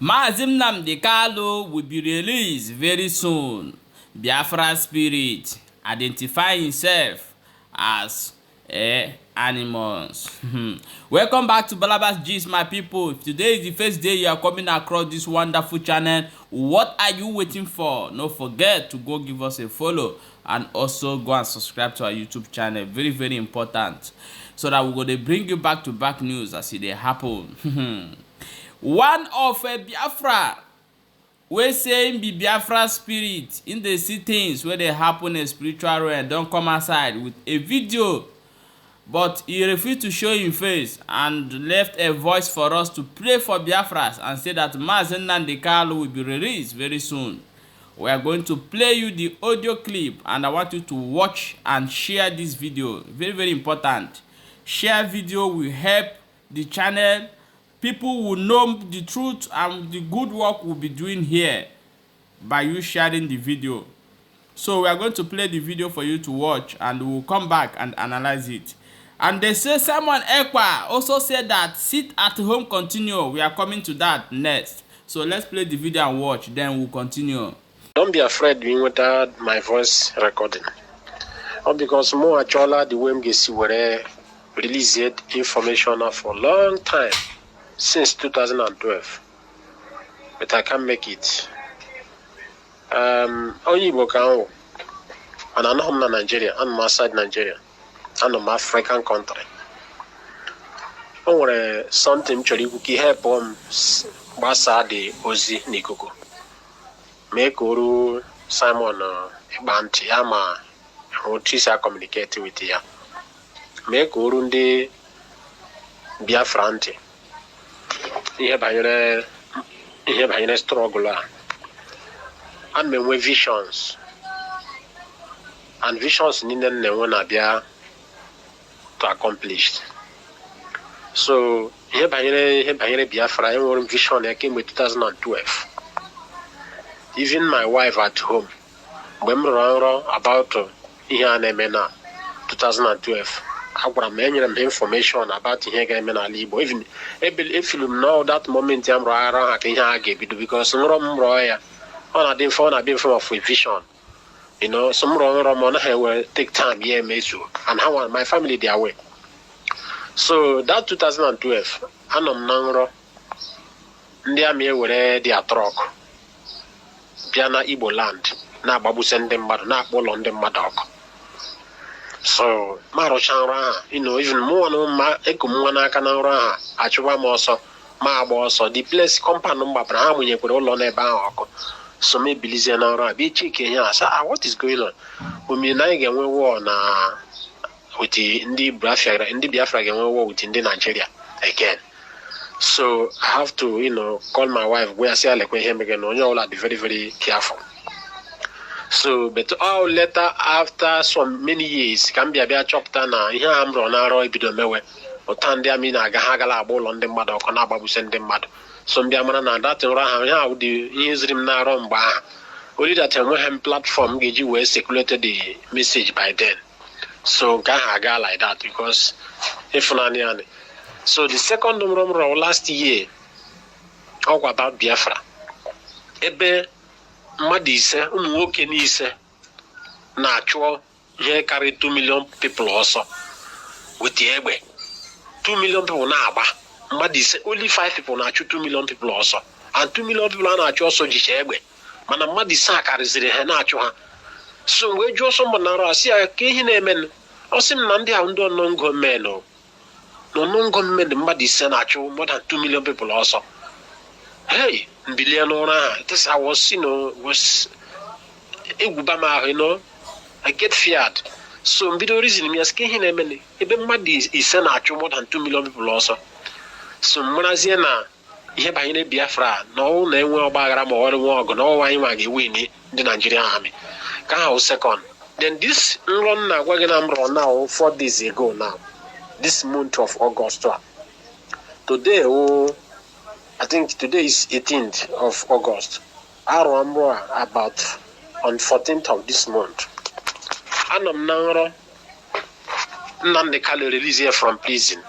Mazi Nnamdi KANU will be released very soon. Biafra spirit identify himself as animals. Welcome back to Balabas Gist, my people. If today is the first day you are coming across this wonderful channel, what are you waiting for? Don't forget to go give us a follow and also go and subscribe to our YouTube channel. Very, very important. So that we're going to bring you back-to-back news as it happen. One of Biafra, we saying be Biafra spirit in the see things where they happen in spiritual realm, don't come outside with a video, but he refused to show him face and left a voice for us to pray for Biafras and say that Mazi Nnamdi KANU will be released very soon. We are going to play you the audio clip and I want you to watch and share this video. Very, very important. Share video will help the channel. People will know the truth and the good work we'll be doing here by you sharing the video. So we are going to play the video for you to watch and we'll come back and analyze it. And they say Simon Ekpa also said that sit at home continue. We are coming to that next. So let's play the video and watch, then we'll continue. Don't be afraid doing without my voice recording. Or because more actually the way we were released information for a long time. Since 2012, but I can't make it. Only Bokao, and I know I'm Nigeria, I'm outside Nigeria, and I'm African country. Or something actually we help Basa de Ozi Nikuku. Make Uru Simon Ekpa Yama, who Tisa communicate with ya. Make Urundi Biafra. Ihe banyere struggle and me visions and visions niile na-enwe na-abịa to accomplish. So ihe banyere Biafra enwere vision ya kemgbe 2012. Even my wife at home mgbe m rụrụ nrọ about ihe a na-eme na 2012. Enyere m information about ihe ga-eme n'ala Igbo. Even if you know that moment I'm around ka ihe a ga-ebido because nrọ m rụọ ya ọ na-adị mfe of a vision. You know, some nrọ m na will take time here mezu and how my family they away. So that 2012 anọ m na nrọ ndị amị were their truck bịa na Igbo land na-agbabuse ndị mmadụ na-akpọ ụlọ ndị mmadụ ọkụ. So, you know, even more no ma ekumwana kanara, achuba moso, ma boso, the place compound number Abraham when you put all on a bank. So maybe Lizana be chicken here. What is going on? We mean I get war na with the Biafra get war within the Nigeria again. So I have to, you know, call my wife where I say like when him again, you all are very, very careful. So, but all later after so many years, can be a chapter now. Here I'm running around Bidomewe, or Tandia Mina Gahagala ball on the mother or Konababu send them mad. Some Diamana that around how do you use him now on bar? Only that a platform gave you circulated the message by then. So Gahaga like that because if Naniani. So the second number last year, talk about Biafra. Ebe mmadụ ise ụmụ nwoke n'ise na-achụ ihe karịrị 2 million people ọsọ with egbe 2 million people na-agba mmadụ ise only 5 people na-achụ 2 million people ọsọ and 2 million people na-achụ ọsọ jicha egbe mana mmadụ ise a karịzịrị ha na-achụ ha. So wee jụọ ọsọ mbọ na-arụ asị ya ka ihe na-eme ọ sị m na ndị ahụ ndị ọnọngo mmenụ n'ọnọngo mmenụ mmadụ ise na-achụ more than 2 million people ọsọ. Hey, this I was, you know, I get feared. So video reason me asking him many. Even mad is sent more than 2 million people also. So Monaziana, here by any Biafra, no name will bagram or walk, no one win the Nigerian army. Can second. Then this run now, we're now 4 days ago now. This month of August. Today, I think today is 18th of August. I remember about on 14th of this month. And I'm now Nnamdi KANU released here from prison.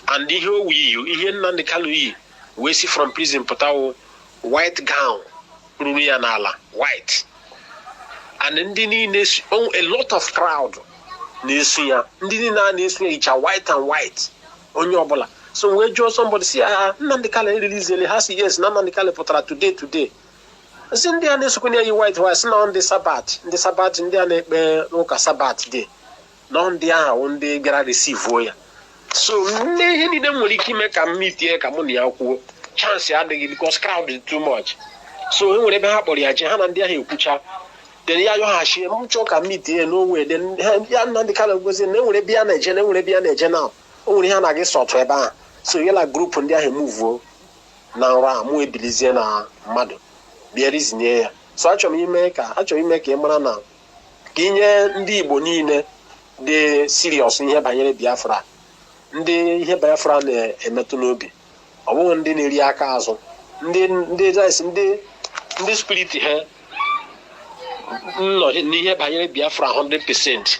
And here we Nnamdi KANU we see from prison pụtawo white gown ruru ya n'ala white, and ndị niile a lot of crowd na-eso ya, ndị niile a na-eso ya icha white and white onye ọbụla. So we jụọ somebody si Nnamdi Kanu release ele, ha si yes na Nnamdi Kanu pụtara today. Si ndị a na-esokwa ya yi white white na ndị sabat ndị a na-ekpe ụka sabat day na ndị ahụ ndị bịara receive ya. So ihe niile nwere ike ime ka m mitie ka mụ na ya kwuo, chance adịghị because crowd is too much. So enwere ebe ha kpọrọ ya je, ha na ndị ahụ ekwucha, then ya yọghachi m chọọ ka m mitie n'onwe, then ya Nnamdi Kanu gozi na enwere ebe ya na-eje na o nwere ihe na-agị sọtụ ebe ahụ. So yela group ndị ahụ emuvuo na nrọ a mụ ebilizie na mmadụ bịa rizinye ya. So achọrọ m ime ka ị mara na ka inye ndị Igbo niile dị serious ihe banyere Biafra, ndị ihe Biafra na-emetụ n'obi, ọ bụghị ndị na-eri aka azụ, ndị spirit ha nọ n'ihe banyere Biafra 100%.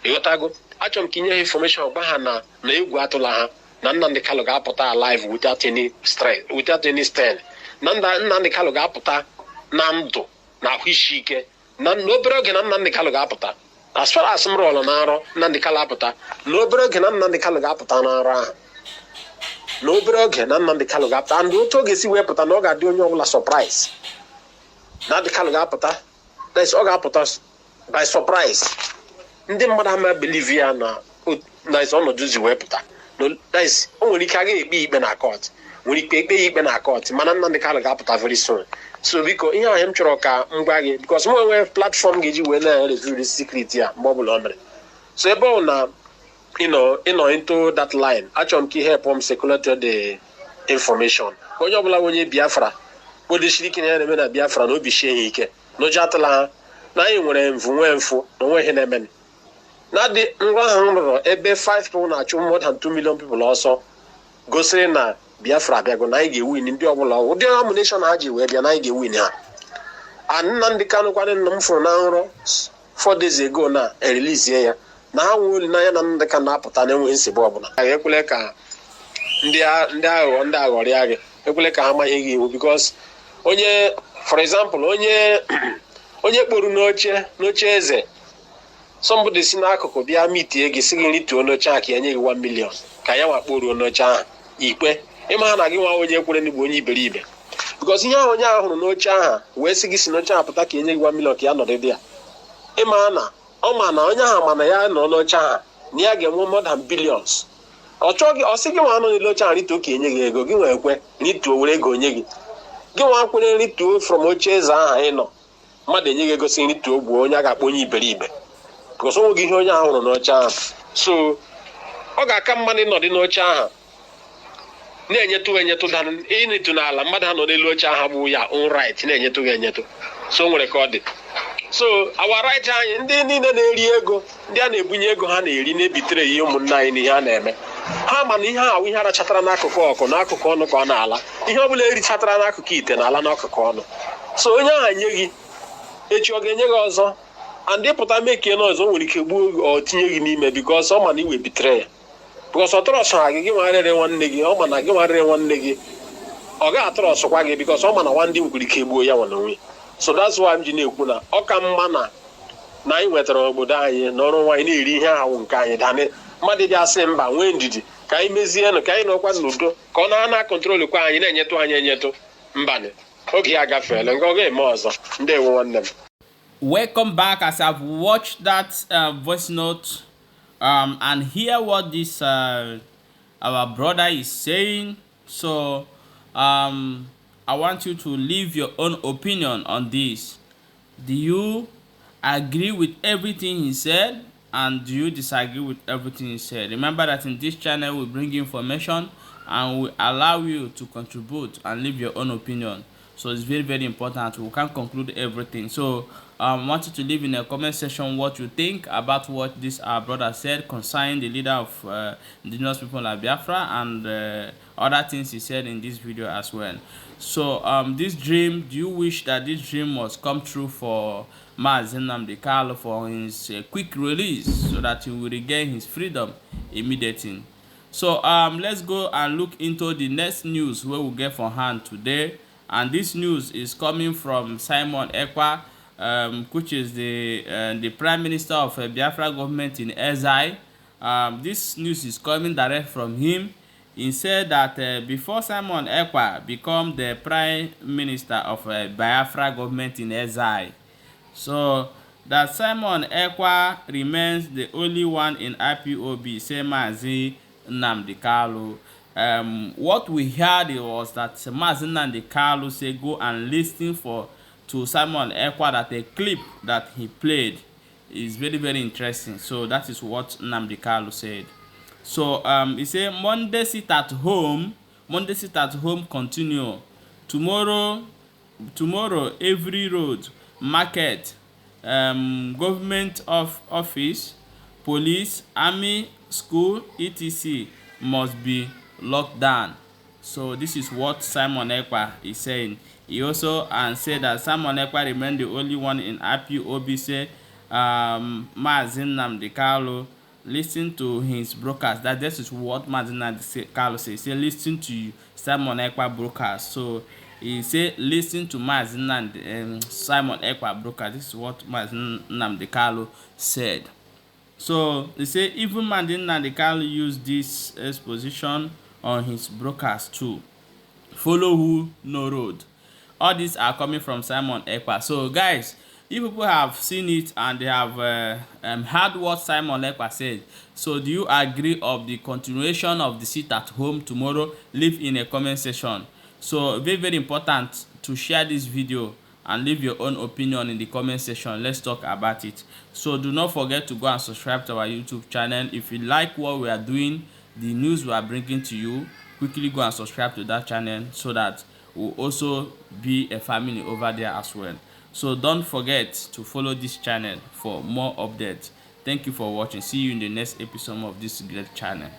ịghọtago? Achọrọ m ka inye ha information gba ha na egwu atụla ha na Nnamdi Kanu ga-apụta alive without any stress, without any stand. Na Nnamdi Kanu ga-apụta na ndụ na ahụ isi ike na n'obere oge na Nnamdi Kanu ga-apụta. As far as m rụọrọ na nrọ Nnamdi Kanu apụta n'obere oge na Nnamdi Kanu ga-apụta na nrọ ahụ, n'obere oge na Nnamdi Kanu ga-apụta, and otu oge si wee pụta na ọ ga-adị onye ọbụla surprise. Nnamdi Kanu ga-apụta, ọ ga-apụta by surprise. Ndị mmadụ ama believe ya na ọnọdụ zi wee pụta. O nwere ike agaghị ekpe ikpe na court, nwere ike ekpe ya ikpe na court, mana Nnamdi Kanu ga-apụta very soon. So biko ihe ahụ m chọrọ ka m gwa gị, because m nwere platform ga-eji wee na-review the secret ya mgbe ọbụla o mere. So ebe ọ na ịnọ into that line, achọrọ m ka ihe help m circulate the information. Onye ọbụla onye Biafra kpodesiri ike na ya na-eme na Biafra na obi shie ya ike na ụjọ atụla ha na anyị nwere mfu na onwe ihe na-eme. Na dị nrọ ahụ m rụrụ ebe 5 people na-achụ more than 2 million people ọsọ gosiri na Biafra bịago na anyị ga-ewin ndị ọbụla ụdị ammunition ha ji wee bịa na anyị ga-ewin ha. And Nnamdi Kanu kwadị nna m fụrụ na nrọ 4 days ago na erelease ya na ha nwee olileanya na Nnamdi Kanu na-apụta na-enweghị nsogbu ọbụla. Ekwele ka ndị aghọrịa gị, ekwele ka ha manye gị iwu, because onye for example onye kporu n'oche eze, somebody si n'akụkụ bịa mitie gị si gị rituo n'oche ahụ ka ya nye gị 1 million ka ya wakporuo n'oche ahụ ikpe, ịma ha na gị nwa onye kwere n'igbo onye iberibe, because ihe ahụ onye ahụ hụrụ n'oche ahụ wee sị gị si n'oche ahụ pụta ka enye gị 1 million ka ya nọdụ dị ya. Ịma na ọ ma na onye ahụ mana ya nọ n'oche ahụ na ya ga-enwe more than billions. Ọ sị gị nwa nọ n'oche ahụ rituo ka enye gị ego, gị nwee ekwe rituo were ego nye gị nwa kwere rituo from oche eze ahụ ị nọ, mmadụ enye gị ego si rituo gbuo onye a ga-akpọ onye iberibe, because onwe gị ihe onye ahụ hụrụ n'oche ahụ. So ọ ga-aka mma na ịnọdụ n'oche ahụ na-enyetụ dan ịnịtụ n'ala, mmadụ ha nọ n'elu oche ahụ bụ ya own right na-enyetụ. So nwere ka ọ dị. So our right anyị ndị niile na-eri ego, ndị a na-ebunye ego ha na-eri na-ebitere ihe ụmụnna anyị n'ihe a na-eme, ha ma na ihe ahụ ihe arachatara n'akụkụ ọkụ n'akụkụ ọnụ ka ọ na-ala, ihe ọ bụla erichatara n'akụkụ ite na-ala n'akụkụ ọnụ. So onye ahụ nye gị echi ọ ga-enye gị ọzọ, and ịpụta mekie n'ọzọ nwere ike gbuo ọ tinye gị n'ime, because ọ ma na iwe bitere ya, because ọ trọsụ gị nwarịrị nwanne gị, ọ ma na gị nwarịrị nwanne gị ọ ga-atrọsụkwa gị, because ọ ma na nwanne nwere ike gbuo ya nwa onwe. So that's why m ji na-ekwu na ọ ka mma na anyị nwetara obodo anyị n'ọrụ nwaanyị na-eri ihe ahụ nke anyị danị mmadụ dị asị mba nwee ndidi ka anyị mezienụ ka anyị nọkwa n'udo ka ọ na-akọntrol kwa anyị na-enyetụ mbanị oge ya agafeela nke ọ ga-eme ọzọ. Ndewo nwanne m. Welcome back. As I've watched that voice note and hear what this our brother is saying, so I want you to leave your own opinion on this. Do you agree with everything he said, and do you disagree with everything he said? Remember that in this channel we bring information and we allow you to contribute and leave your own opinion. So it's very, very important. We can't conclude everything. So I want you to leave in the comment section what you think about what this our brother said concerning the leader of indigenous people like Biafra and other things he said in this video as well. So this dream, do you wish that this dream must come true for Mazi Nnamdi Kanu for his quick release so that he will regain his freedom immediately? So let's go and look into the next news wey we get for hand today, and this news is coming from Simon Ekpa, which is the Prime Minister of Biafra government in exile. This news is coming direct from him. He said that before Simon Ekpa become the Prime Minister of Biafra government in exile, so that Simon Ekpa remains the only one in IPOB, say Mazi Nnamdi KANU. What we heard was that Mazi Nnamdi KANU say go and listen to Simon Ekpa, that a clip that he played is very, very interesting. So that is what Nnamdi KANU said. So he said Monday sit at home continue. Tomorrow every road, market, government office, police, army, school, etc. must be locked down. So this is what Simon Ekpa is saying. He also said that Simon Ekpa remained the only one in IPOB, say Mazi Nnamdi KANU listen to his broadcast. That this is what Mazi Nnamdi KANU says. Say listen to Simon Ekpa broadcast. So he say listen to Mazi Nnamdi Simon Ekpa broadcast. This is what Mazi Nnamdi KANU said. So he say even Mazi Nnamdi KANU used this exposition on his broadcast too. Follow who no road. All these are coming from Simon Ekpa. So guys, if people have seen it and they have heard what Simon Ekpa said, so do you agree of the continuation of the sit at home tomorrow? Leave in a comment section. So very, very important to share this video and leave your own opinion in the comment section. Let's talk about it. So do not forget to go and subscribe to our YouTube channel. If you like what we are doing, the news we are bringing to you, quickly go and subscribe to that channel so that we'll also be a family over there as well. So don't forget to follow this channel for more updates. Thank you for watching. See you in the next episode of this great channel.